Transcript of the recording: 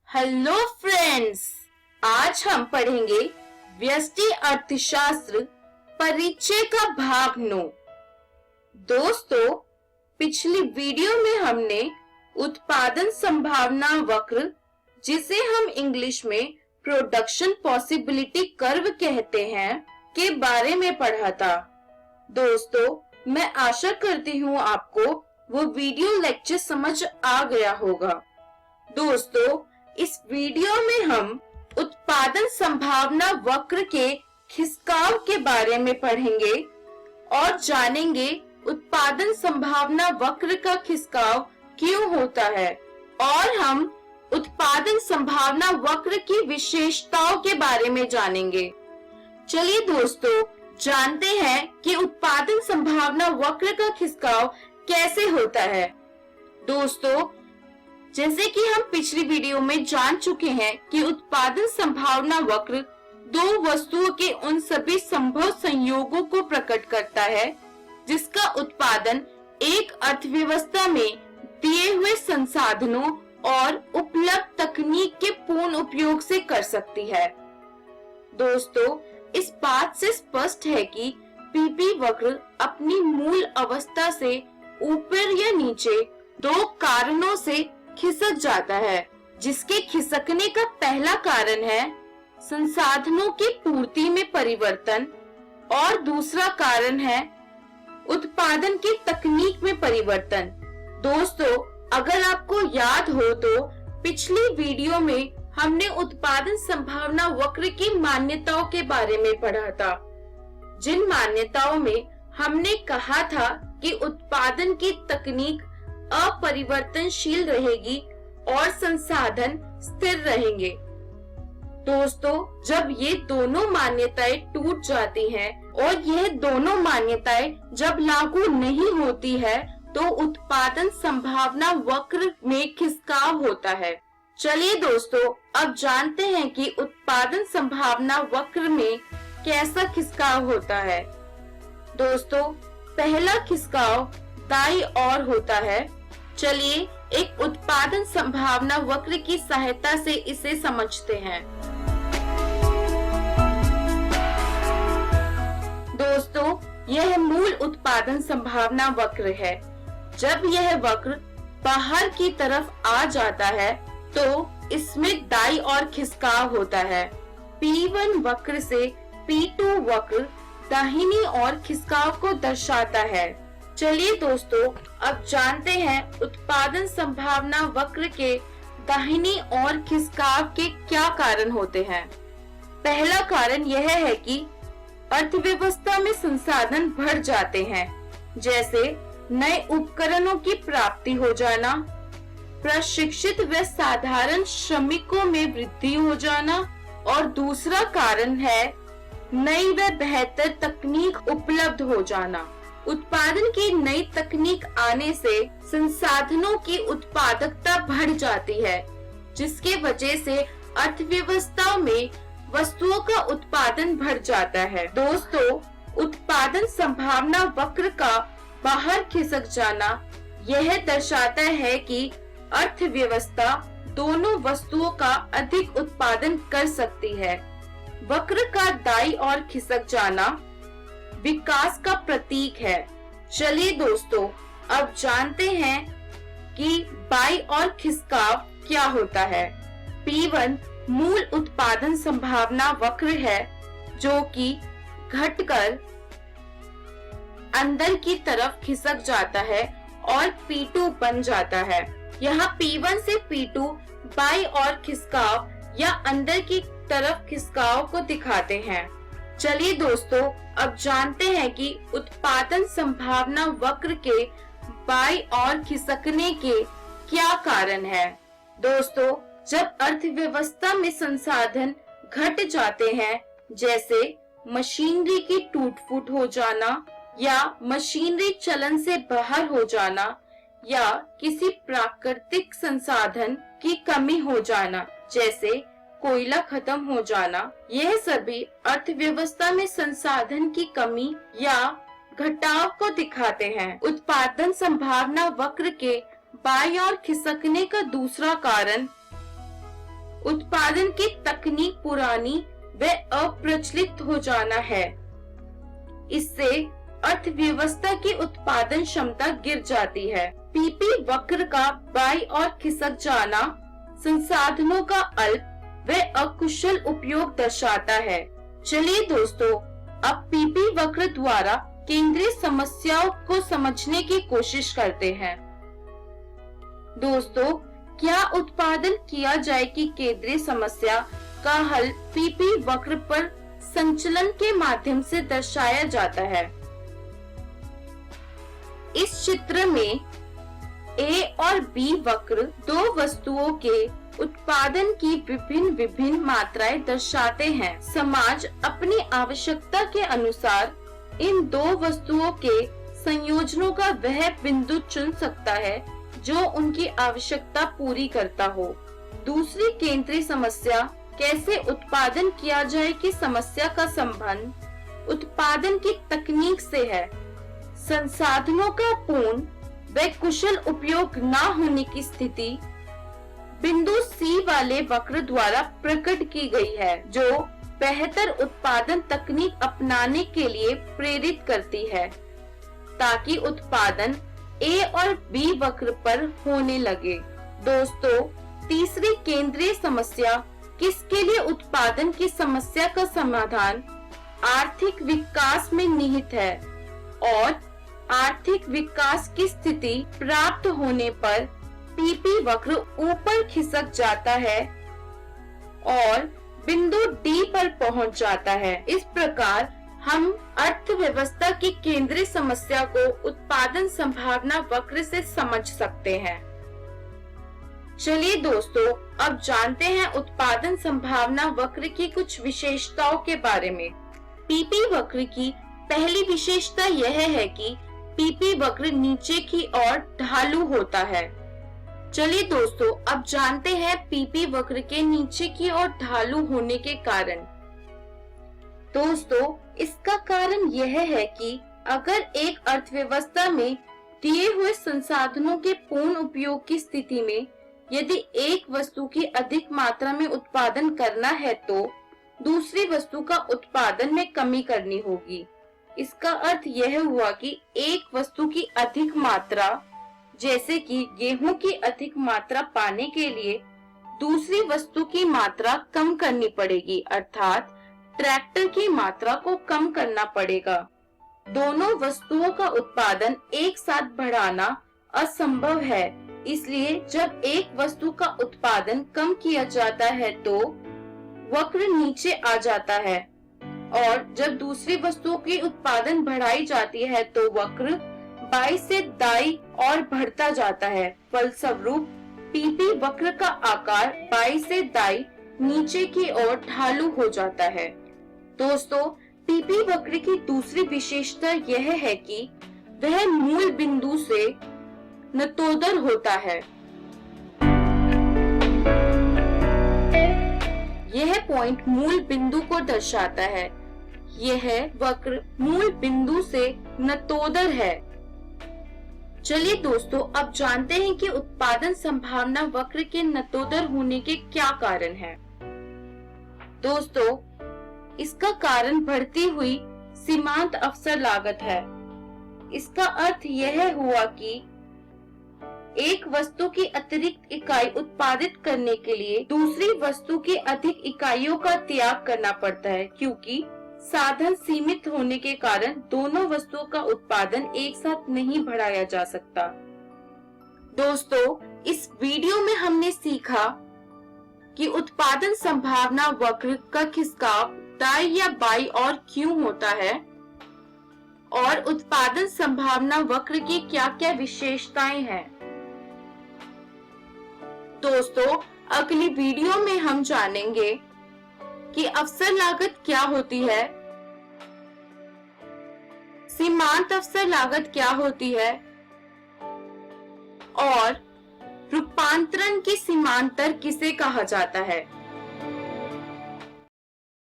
Hello friends, आज हम पढ़ेंगे व्यष्टि अर्थशास्त्र परिचय का भाग 9। दोस्तों, पिछली वीडियो में हमने उत्पादन संभावना वक्र, जिसे हम इंग्लिश में प्रोडक्शन पॉसिबिलिटी कर्व कहते हैं, के बारे में पढ़ा था। दोस्तों, मैं आशा करती हूँ आपको वो वीडियो लेक्चर समझ आ गया होगा। दोस्तों, इस वीडियो में हम उत्पादन संभावना वक्र के खिसकाव के बारे में पढ़ेंगे और जानेंगे उत्पादन संभावना वक्र का खिसकाव क्यों होता है, और हम उत्पादन संभावना वक्र की विशेषताओं के बारे में जानेंगे। चलिए दोस्तों, जानते हैं कि उत्पादन संभावना वक्र का खिसकाव कैसे होता है। दोस्तों, जैसे कि हम पिछली वीडियो में जान चुके हैं कि उत्पादन संभावना वक्र दो वस्तुओं के उन सभी संभव संयोगों को प्रकट करता है जिसका उत्पादन एक अर्थव्यवस्था में दिए हुए संसाधनों और उपलब्ध तकनीक के पूर्ण उपयोग से कर सकती है। दोस्तों, इस बात से स्पष्ट है कि पीपी वक्र अपनी मूल अवस्था से ऊपर या नीचे दो कारणों से खिसक जाता है, जिसके खिसकने का पहला कारण है संसाधनों की पूर्ति में परिवर्तन और दूसरा कारण है उत्पादन की तकनीक में परिवर्तन। दोस्तों, अगर आपको याद हो तो पिछली वीडियो में हमने उत्पादन संभावना वक्र की मान्यताओं के बारे में पढ़ा था, जिन मान्यताओं में हमने कहा था कि उत्पादन की तकनीक अपरिवर्तनशील रहेगी और संसाधन स्थिर रहेंगे। दोस्तों, जब ये दोनों मान्यताएं टूट जाती हैं और यह दोनों मान्यताएं जब लागू नहीं होती है तो उत्पादन संभावना वक्र में खिसकाव होता है। चलिए दोस्तों, अब जानते हैं कि उत्पादन संभावना वक्र में कैसा खिसकाव होता है। दोस्तों, पहला खिसकाव दाईं ओर होता है। चलिए एक उत्पादन संभावना वक्र की सहायता से इसे समझते हैं। दोस्तों, यह मूल उत्पादन संभावना वक्र है। जब यह वक्र बाहर की तरफ आ जाता है तो इसमें दाईं ओर खिसकाव होता है। P1 वक्र से P2 वक्र दाहिनी ओर खिसकाव को दर्शाता है। चलिए दोस्तों, अब जानते हैं उत्पादन संभावना वक्र के दाहिनी ओर खिसकाव के क्या कारण होते हैं। पहला कारण यह है कि अर्थव्यवस्था में संसाधन बढ़ जाते हैं, जैसे नए उपकरणों की प्राप्ति हो जाना, प्रशिक्षित व साधारण श्रमिकों में वृद्धि हो जाना, और दूसरा कारण है नई व बेहतर तकनीक उपलब्ध हो जाना। उत्पादन की नई तकनीक आने से संसाधनों की उत्पादकता बढ़ जाती है, जिसके वजह से अर्थव्यवस्था में वस्तुओं का उत्पादन बढ़ जाता है। दोस्तों, उत्पादन संभावना वक्र का बाहर खिसक जाना यह दर्शाता है कि अर्थव्यवस्था दोनों वस्तुओं का अधिक उत्पादन कर सकती है। वक्र का दाईं ओर खिसक जाना विकास का प्रतीक है। चलिए दोस्तों, अब जानते हैं कि बाईं ओर खिसकाव क्या होता है। P1 मूल उत्पादन संभावना वक्र है, जो कि घटकर अंदर की तरफ खिसक जाता है और P2 बन जाता है। यहाँ P1 से P2 बाईं ओर खिसकाव या अंदर की तरफ खिसकाव को दिखाते हैं। चलिए दोस्तों, अब जानते हैं कि उत्पादन संभावना वक्र के बाईं ओर खिसकने के क्या कारण है। दोस्तों, जब अर्थव्यवस्था में संसाधन घट जाते हैं, जैसे मशीनरी की टूट-फूट हो जाना या मशीनरी चलन से बाहर हो जाना या किसी प्राकृतिक संसाधन की कमी हो जाना, जैसे कोयला खत्म हो जाना, यह सभी अर्थव्यवस्था में संसाधन की कमी या घटाव को दिखाते हैं। उत्पादन संभावना वक्र के बाईं ओर खिसकने का दूसरा कारण उत्पादन की तकनीक पुरानी व अप्रचलित हो जाना है। इससे अर्थव्यवस्था की उत्पादन क्षमता गिर जाती है। पीपी वक्र का बाईं ओर खिसक जाना संसाधनों का अल्प व अकुशल उपयोग दर्शाता है। चलिए दोस्तों, अब पीपी वक्र द्वारा केंद्रीय समस्याओं को समझने की कोशिश करते हैं। दोस्तों, क्या उत्पादन किया जाए कि केंद्रीय समस्या का हल पीपी वक्र पर संचलन के माध्यम से दर्शाया जाता है। इस चित्र में ए और बी वक्र दो वस्तुओं के उत्पादन की विभिन्न मात्राएं दर्शाते हैं। समाज अपनी आवश्यकता के अनुसार इन दो वस्तुओं के संयोजनों का वह बिंदु चुन सकता है जो उनकी आवश्यकता पूरी करता हो। दूसरी केंद्रीय समस्या कैसे उत्पादन किया जाए की समस्या का संबंध उत्पादन की तकनीक से है। संसाधनों का पूर्ण व कुशल उपयोग न होने की स्थिति बिंदु सी वाले वक्र द्वारा प्रकट की गई है, जो बेहतर उत्पादन तकनीक अपनाने के लिए प्रेरित करती है ताकि उत्पादन ए और बी वक्र पर होने लगे। दोस्तों, तीसरी केंद्रीय समस्या किसके लिए उत्पादन की समस्या का समाधान आर्थिक विकास में निहित है और आर्थिक विकास की स्थिति प्राप्त होने पर पीपी वक्र ऊपर खिसक जाता है और बिंदु डी पर पहुंच जाता है। इस प्रकार हम अर्थव्यवस्था की केंद्रीय समस्या को उत्पादन संभावना वक्र से समझ सकते हैं। चलिए दोस्तों, अब जानते हैं उत्पादन संभावना वक्र की कुछ विशेषताओं के बारे में। पीपी वक्र की पहली विशेषता यह है कि पीपी वक्र नीचे की ओर ढालू होता है। चलिए दोस्तों, अब जानते हैं पीपी वक्र के नीचे की ओर ढालू होने के कारण। दोस्तों, इसका कारण यह है कि अगर एक अर्थव्यवस्था में दिए हुए संसाधनों के पूर्ण उपयोग की स्थिति में यदि एक वस्तु की अधिक मात्रा में उत्पादन करना है तो दूसरी वस्तु का उत्पादन में कमी करनी होगी। इसका अर्थ यह हुआ कि एक वस्तु की अधिक मात्रा, जैसे कि गेहूं की अधिक मात्रा पाने के लिए दूसरी वस्तु की मात्रा कम करनी पड़ेगी, अर्थात ट्रैक्टर की मात्रा को कम करना पड़ेगा। दोनों वस्तुओं का उत्पादन एक साथ बढ़ाना असंभव है, इसलिए जब एक वस्तु का उत्पादन कम किया जाता है तो वक्र नीचे आ जाता है और जब दूसरी वस्तुओं की उत्पादन बढ़ाई जाती है तो वक्र बाईं से दाईं ओर बढ़ता जाता है। फलस्वरूप पीपी वक्र का आकार बाईं से दाईं नीचे की ओर ढालू हो जाता है। दोस्तों, पीपी वक्र की दूसरी विशेषता यह है कि वह मूल बिंदु से नतोदर होता है। यह पॉइंट मूल बिंदु को दर्शाता है। यह वक्र मूल बिंदु से नतोदर है। चलिए दोस्तों, अब जानते हैं कि उत्पादन संभावना वक्र के नतोदर होने के क्या कारण हैं। दोस्तों, इसका कारण बढ़ती हुई सीमांत अवसर लागत है। इसका अर्थ यह हुआ कि एक वस्तु की अतिरिक्त इकाई उत्पादित करने के लिए दूसरी वस्तु की अधिक इकाइयों का त्याग करना पड़ता है, क्योंकि साधन सीमित होने के कारण दोनों वस्तुओं का उत्पादन एक साथ नहीं बढ़ाया जा सकता। दोस्तों, इस वीडियो में हमने सीखा कि उत्पादन संभावना वक्र का खिसकाव दाईं या बाईं ओर क्यों होता है और उत्पादन संभावना वक्र की क्या क्या विशेषताएं हैं। दोस्तों, अगली वीडियो में हम जानेंगे कि अवसर लागत क्या होती है, सीमांत अवसर लागत क्या होती है और रूपांतरण की सीमांतर किसे कहा जाता है।